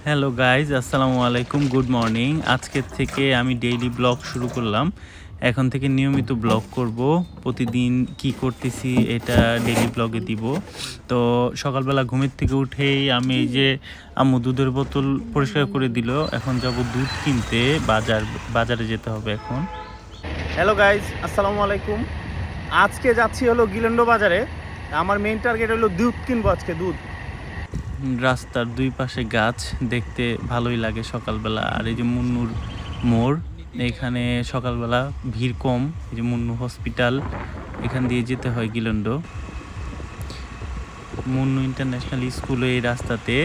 Hello guys, আসসালামু আলাইকুম, good morning. আজকের থেকে আমি ডেইলি ব্লগ শুরু করলাম। এখন থেকে নিয়মিত ব্লগ করব। প্রতিদিন কি করতেছি এটা ডেইলি ব্লগে দিব। তো সকালবেলা ঘুমের থেকে উঠেই আমি এই যে আম্মু দুধের বোতল পরিষ্কার করে দিল। এখন যাব দুধ কিনতে, বাজারে যেতে হবে এখন। হ্যালো গাইজ, আসসালামু আলাইকুম। আজকে যাচ্ছি হলো গিলেন্ডো বাজারে। আমার মেইন টার্গেট হলো দুধ কিনবো আজকে, দুধ। রাস্তার দুই পাশে গাছ, দেখতে ভালোই লাগে সকালবেলা। আর এই যে মুন্নুর মোড়, এখানে সকালবেলা ভিড় কম। এই যে মুন্নু হসপিটাল, এখান দিয়ে যেতে হয় গিলেন্ডো। মুন্নু ইন্টারন্যাশনাল স্কুলে এই রাস্তাতে,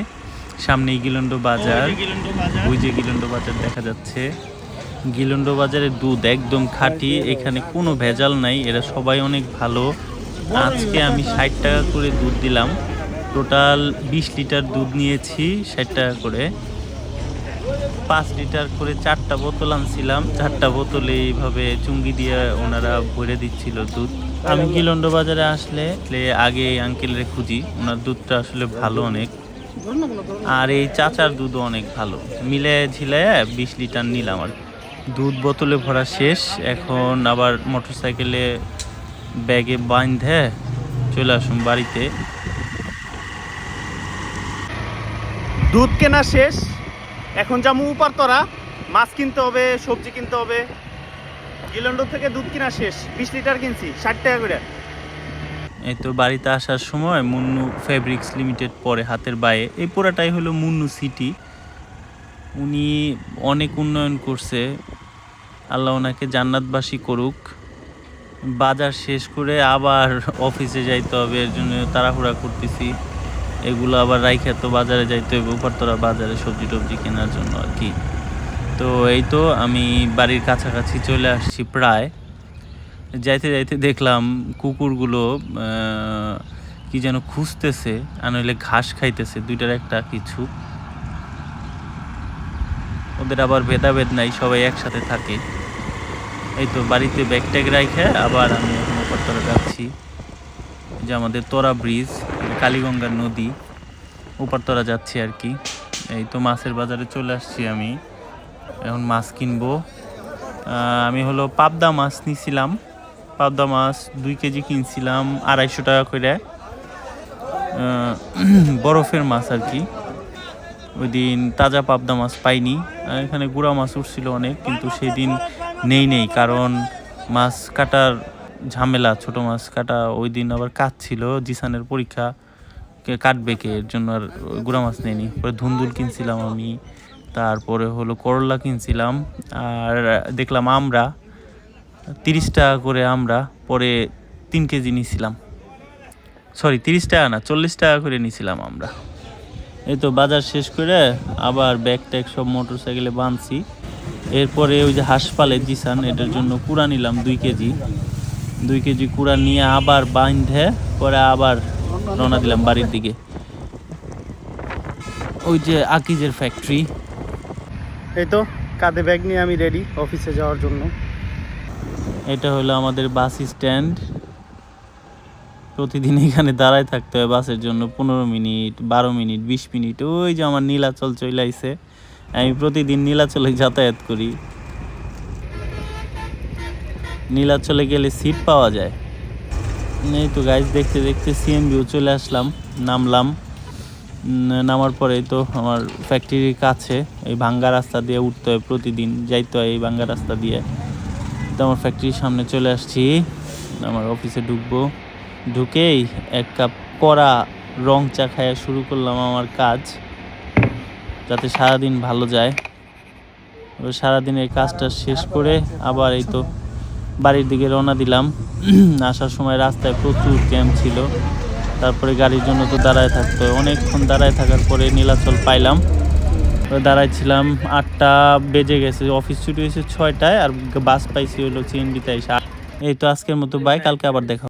সামনেই গিলেন্ডো বাজার। ওই যে গিলেন্ডো বাজার দেখা যাচ্ছে। গিলেন্ডো বাজারের দুধ একদম খাঁটি, এখানে কোনো ভেজাল নাই। এরা সবাই অনেক ভালো। আজকে আমি 60 টাকা করে দুধ দিলাম। টোটাল 20 লিটার দুধ নিয়েছি 60 টাকা করে। 5 লিটার করে 4টা বোতল আনছিলাম। 4টা বোতলে এইভাবে চুঙ্গি দিয়ে ওনারা ভরে দিচ্ছিল দুধ। আমি গিলন্ডো বাজারে আসলে আগে আঙ্কেলরে খুঁজি, ওনার দুধটা আসলে ভালো অনেক। আর এই চাচার দুধও অনেক ভালো। মিলে ঝিলে 20 লিটার নিলাম। আর দুধ বোতলে ভরা শেষ। এখন আবার মোটরসাইকেলে ব্যাগে বাঁধে চলে আসুন বাড়িতে। দুধ কেনা শেষ, এখন যাবো উপারতরা। মাছ কিনতে হবে, সবজি কিনতে হবে। গিলেন্ডো থেকে দুধ কিনা শেষ, 20 লিটার কিনছি 60 টাকা করে। এই তো বাড়িতে আসার সময় মুন্নু ফেব্রিক্স লিমিটেড পরে হাতের বায়ে। এই পুরাটাই হলো মুন্নু সিটি। উনি অনেক উন্নয়ন করছে, আল্লাহ ওনাকে জান্নাতবাসী করুক। বাজার শেষ করে আবার অফিসে যাইতে হবে, এর জন্য তাড়াহুড়া করতেছি। এগুলো আবার রাইখে তো বাজারে যাইতে হবে, উপরতলা বাজারে সবজি টবজি কেনার জন্য আর কি। তো এই তো আমি বাড়ির কাছাকাছি চলে আসছি প্রায়। যাইতে যাইতে দেখলাম কুকুরগুলো কি যেন খুঁজতেছে, আর নইলে ঘাস খাইতেছে, দুইটার একটা কিছু। ওদের আবার ভেদাভেদ নাই, সবাই একসাথে থাকে। এই তো বাড়িতে ব্যাগ ট্যাগ রাইখে আবার আমি এখন উপরতলা যাচ্ছি। যে আমাদের তোরা ব্রিজ, কালীগঙ্গার নদী, উপরতলা যাচ্ছি আর কি। এই তো মাছের বাজারে চলে আসছি আমি, এখন মাছ কিনবো। আমি হলো পাবদা মাছ নিছিলাম। পাবদা মাছ 2 কেজি কিনছিলাম 250 টাকা করে। বরফের মাছ আর কি। ওই দিন তাজা পাবদা মাছ পাইনি। এখানে গুড়া মাছ উঠছিল অনেক, কিন্তু সেই দিন নেই, কারণ মাছ কাটার ঝামেলা, ছোট মাছ কাটা। ওই দিন আবার কাজ ছিল, জিসানের পরীক্ষা, কাটবে কে, এর জন্য আর গুড়া মাছ নেয়নি। পরে ধুন্দুল কিনছিলাম আমি, তারপরে হলো করলা কিনছিলাম। আর দেখলাম আমরা 30 টাকা করে আমরা, পরে 3 কেজি নিছিলাম। সরি, 30 টাকা না, 40 টাকা করে নিছিলাম আমরা। এই তো বাজার শেষ করে আবার ব্যাগ ট্যাগ সব মোটর সাইকেলে বাঁধছি। এরপরে ওই যে হাঁসপালে জিসান, এটার জন্য কুড়া নিলাম 2 কেজি কুড়া নিয়ে আবার বাঁধে পরে আবার রওনা দিলাম বাড়ির দিকে। ওই যে আকিজের ফ্যাক্টরি। এই তো কাঁধে ব্যাগ নিয়ে আমি রেডি অফিসে যাওয়ার জন্য। এটা হলো আমাদের বাস স্ট্যান্ড। প্রতিদিন এখানে দাঁড়ায় থাকতে হয় বাসের জন্য 15 মিনিট, 12 মিনিট, 20 মিনিট। ওই যে আমার নীলাচল চলে আইছে, আমি প্রতিদিন নীলাচলে যাতায়াত করি। নীলাচলে গেলে সিট পাওয়া যায়। এই তো গাইজ দেখতে দেখতে সিএমবিও চলে আসলাম, নামলাম। নামার পরে তো আমার ফ্যাক্টরির কাছে, এই ভাঙ্গা রাস্তা দিয়ে উঠতে হয়, প্রতিদিন যাইতে হয় এই ভাঙ্গা রাস্তা দিয়ে। তো আমার ফ্যাক্টরির সামনে চলে আসছি, আমার অফিসে ঢুকবো। ঢুকেই 1 কাপ কড়া রং চা খাওয়া শুরু করলাম আমার কাজ, যাতে সারাদিন ভালো যায়। সারাদিনের কাজটা শেষ করে আবার এই তো বাড়ির দিকে রওনা দিলাম। আসার সময় রাস্তায় প্রচুর জ্যাম ছিল, তারপরে গাড়ির জন্য তো দাঁড়ায় থাকতে হয়। অনেকক্ষণ দাঁড়ায় থাকার পরে নীলাচল পাইলাম। দাঁড়ায় ছিলাম, 8টা বেজে গেছে। অফিস ছুটি হয়েছে 6টায়, আর বাস পাইছি হলো CNG-তে এসে। এই তো আজকের মতো বাই, কালকে আবার দেখা।